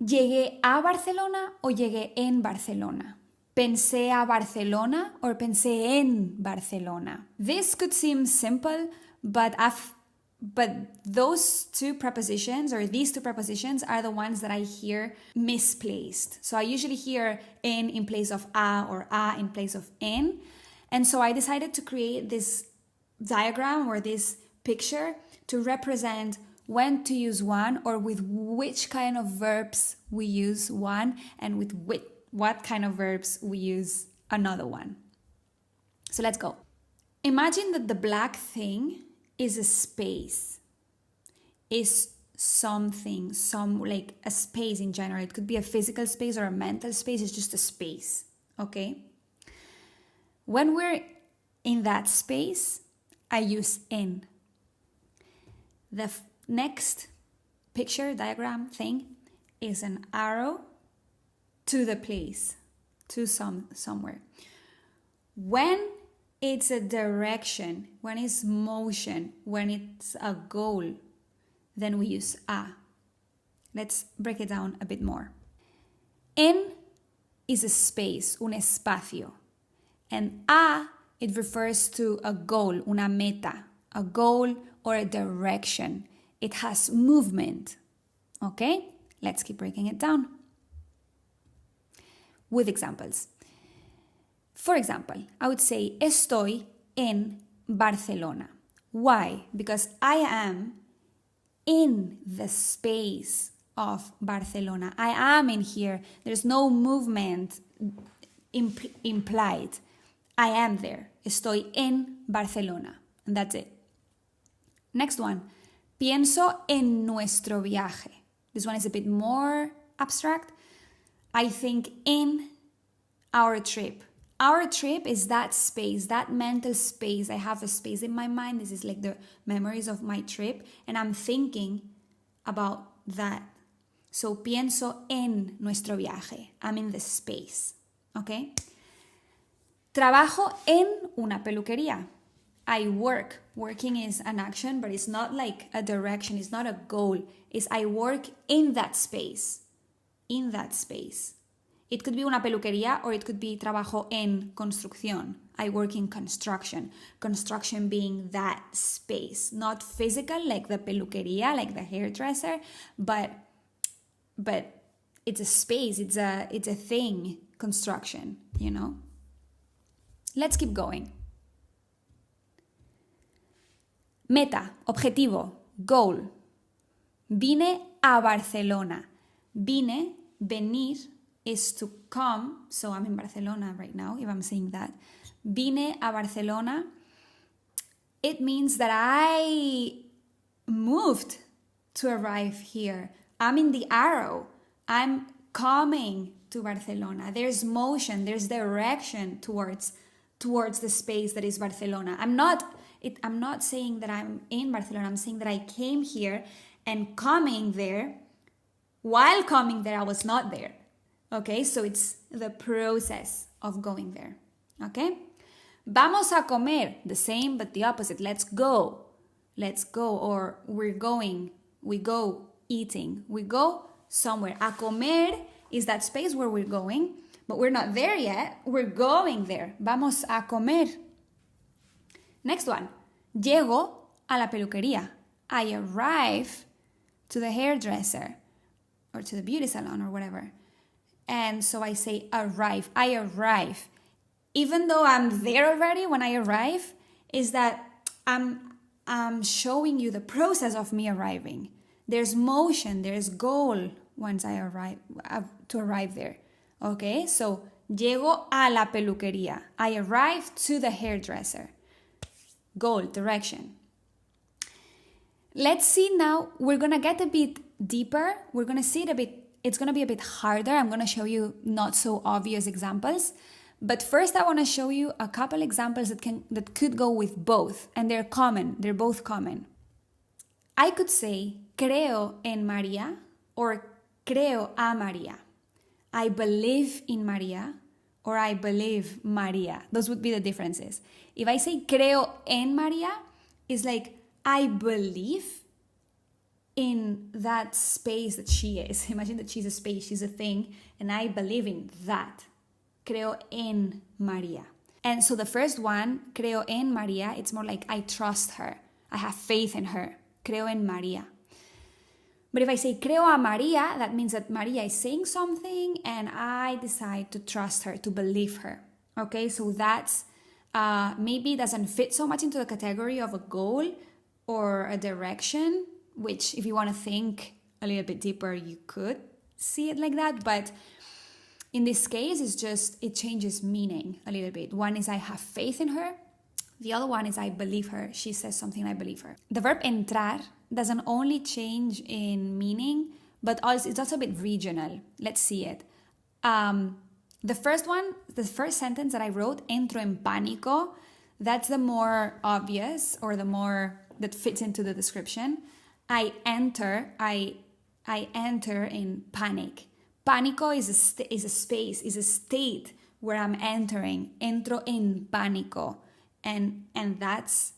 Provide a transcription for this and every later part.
¿Llegué a Barcelona o llegué en Barcelona? ¿Pensé a Barcelona or pensé en Barcelona? This could seem simple, but those two prepositions or these two prepositions are the ones that I hear misplaced. So I usually hear in place of a or a in place of en. And so I decided to create this diagram or this picture to represent when to use one or with which kind of verbs we use one and with what kind of verbs we use another one. So let's go. Imagine that the black thing is a space, is something, like a space in general. It could be a physical space or a mental space. It's just a space, okay? When we're in that space, I use in. The next picture, diagram thing is an arrow to the place, to somewhere. When it's a direction, when it's motion, when it's a goal, then we use a. Let's break it down a bit more. En is a space, un espacio. And a, it refers to a goal, una meta, a goal or a direction. It has movement. Okay? Let's keep breaking it down with examples. For example, I would say, estoy en Barcelona. Why? Because I am in the space of Barcelona. I am in here. There's no movement implied. I am there. Estoy en Barcelona. And that's it. Next one. Pienso en nuestro viaje. This one is a bit more abstract. I think in our trip. Our trip is that space, that mental space. I have a space in my mind. This is like the memories of my trip. And I'm thinking about that. So, pienso en nuestro viaje. I'm in the space. Okay? Trabajo en una peluquería. I work. Working is an action, but it's not like a direction. It's not a goal. It's I work in that space. In that space. It could be una peluquería or it could be trabajo en construcción. I work in construction. Construction being that space. Not physical like the peluquería, like the hairdresser, but it's a space, it's a thing, construction, you know? Let's keep going. Meta, objetivo, goal. Vine a Barcelona. Vine, venir, is to come, so I'm in Barcelona right now, if I'm saying that. Vine a Barcelona, it means that I moved to arrive here. I'm in the arrow. I'm coming to Barcelona. There's motion, there's direction towards the space that is Barcelona. I'm not saying that I'm in Barcelona. I'm saying that I came here and coming there. While coming there, I was not there. Okay, so it's the process of going there. Okay? Vamos a comer, the same but the opposite. Let's go. Let's go, or we're going. We go eating. We go somewhere. A comer is that space where we're going, but we're not there yet. We're going there. Vamos a comer. Next one. Llego a la peluquería. I arrive to the hairdresser or to the beauty salon or whatever. And so I say arrive. I arrive. Even though I'm there already when I arrive, is that I'm showing you the process of me arriving. There's motion, there's goal once I arrive to arrive there. Okay, so llego a la peluquería. I arrive to the hairdresser. Goal, direction. Let's see now, we're going to get a bit deeper. We're going to see it a bit. It's going to be a bit harder. I'm going to show you not so obvious examples. But first I want to show you a couple examples that could go with both. And they're common. They're both common. I could say, creo en María or creo a María. I believe in María or I believe María. Those would be the differences. If I say creo en María, it's like I believe in that space that she is. Imagine that she's a space, she's a thing, and I believe in that. Creo en María. And so the first one, creo en María, it's more like I trust her. I have faith in her. Creo en María. But if I say creo a María, that means that María is saying something and I decide to trust her, to believe her. Okay, so that's maybe doesn't fit so much into the category of a goal or a direction, which if you want to think a little bit deeper, you could see it like that. But in this case, it changes meaning a little bit. One is I have faith in her. The other one is I believe her. She says something, I believe her. The verb entrar doesn't only change in meaning, but also it's also a bit regional. Let's see it. The first sentence that I wrote, entro en pánico, that's the more obvious or the more that fits into the description. I enter in panic. Pánico is a space, is a state where I'm entering. Entro en pánico. And that's,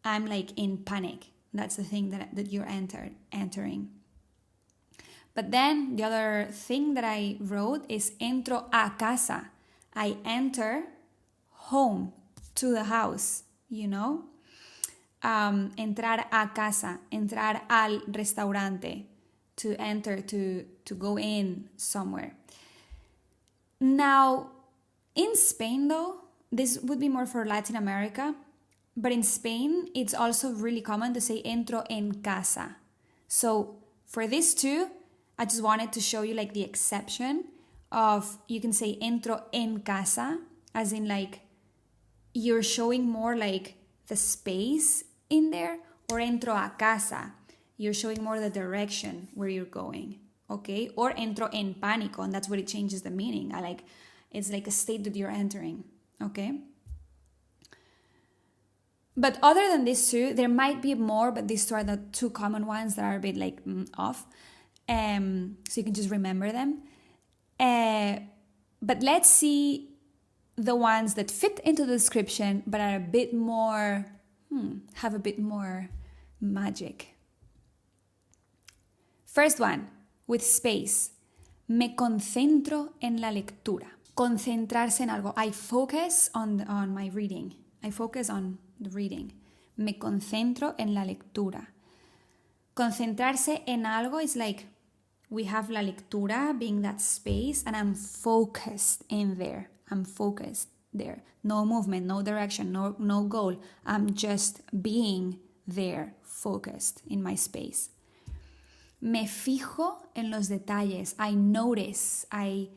I'm like in panic. That's the thing that you're entering. But then the other thing that I wrote is entro a casa. I enter home, to the house, you know? Entrar a casa, entrar al restaurante, to enter, to go in somewhere. Now, in Spain though, this would be more for Latin America, but in Spain, it's also really common to say entro en casa. So for these two, I just wanted to show you like the exception of, you can say entro en casa, as in like, you're showing more like the space in there, or entro a casa, you're showing more the direction where you're going, okay? Or entro en pánico, and that's where it changes the meaning. It's like a state that you're entering, okay? But other than these two, there might be more, but these two are the two common ones that are a bit like off. So you can just remember them. But let's see the ones that fit into the description, but are a bit more, have a bit more magic. First one, with space. Me concentro en la lectura. Concentrarse en algo. I focus on my reading. I focus on the reading. Me concentro en la lectura. Concentrarse en algo is like, we have la lectura being that space, and I'm focused in there. I'm focused there. No movement, no direction, no goal. I'm just being there, focused in my space. Me fijo en los detalles. I notice. I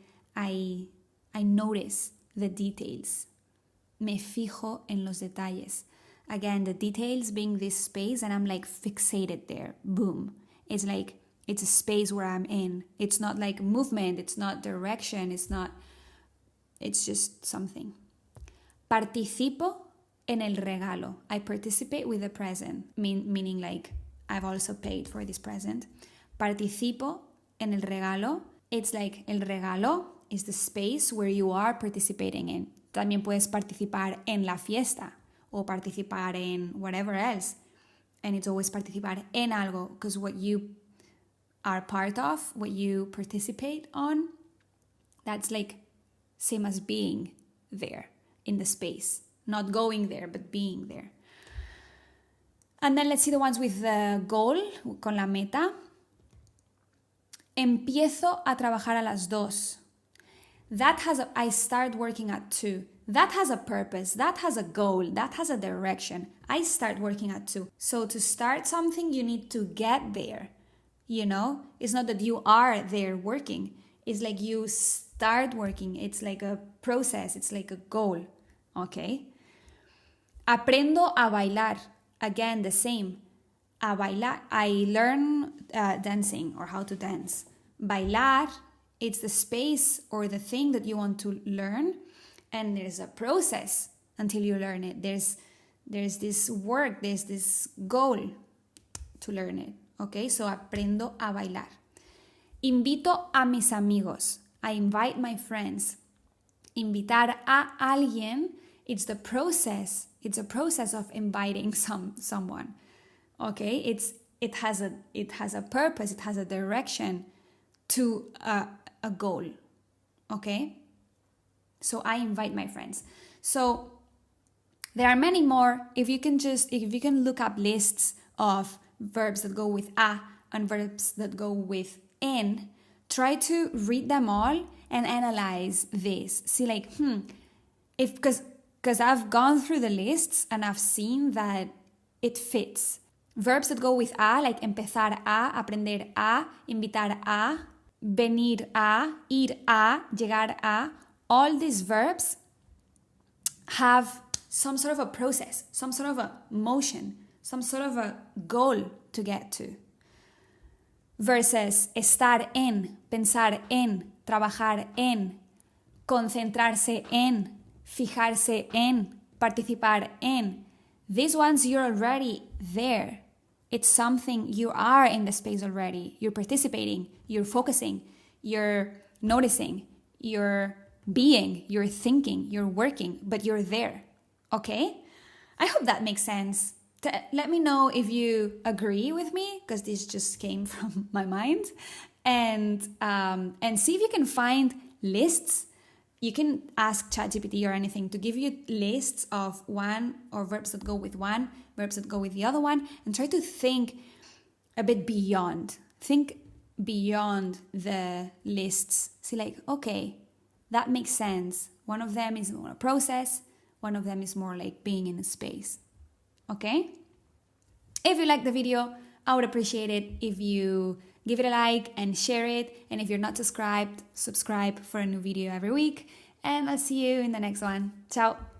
notice the details. Me fijo en los detalles. Again, the details being this space, and I'm like fixated there. Boom. It's like, it's a space where I'm in. It's not like movement. It's not direction. It's just something. Participo en el regalo. I participate with the present, meaning like I've also paid for this present. Participo en el regalo. It's like el regalo is the space where you are participating in. También puedes participar en la fiesta o participar en whatever else. And it's always participar en algo, because what you are part of, what you participate on, that's like same as being there in the space. Not going there, but being there. And then let's see the ones with the goal, con la meta. Empiezo a trabajar a las 2. I start working at 2. That has a purpose. That has a goal. That has a direction. I start working at 2. So to start something, you need to get there. You know, it's not that you are there working. It's like you start working. It's like a process. It's like a goal. Okay. Aprendo a bailar. Again, the same. A bailar. I learn dancing or how to dance. Bailar, it's the space or the thing that you want to learn. And there's a process until you learn it. There's this work, there's this goal to learn it. Okay, so aprendo a bailar. Invito a mis amigos. I invite my friends. Invitar a alguien, it's the process. It's a process of inviting someone. Okay, it's it has a purpose, it has a direction to a goal. Okay? So I invite my friends. So there are many more. If you can look up lists of verbs that go with a and verbs that go with en, try to read them all and analyze this. See like, because I've gone through the lists and I've seen that it fits. Verbs that go with a, like empezar a, aprender a, invitar a, venir a, ir a, llegar a, all these verbs have some sort of a process, some sort of a motion, some sort of a goal to get to. Versus estar en, pensar en, trabajar en, concentrarse en, fijarse en, participar en. These ones, you're already there. It's something you are in the space already. You're participating, you're focusing, you're noticing, you're being, you're thinking, you're working, but you're there. Okay? I hope that makes sense. Let me know if you agree with me, because this just came from my mind. And see if you can find lists. You can ask ChatGPT or anything to give you lists of one, or verbs that go with one, verbs that go with the other one, and try to think a bit beyond. Think beyond the lists. See like, okay, that makes sense. One of them is more a process. One of them is more like being in a space. Okay? If you like the video, I would appreciate it if you give it a like and share it. And if you're not subscribed, subscribe for a new video every week. And I'll see you in the next one. Ciao.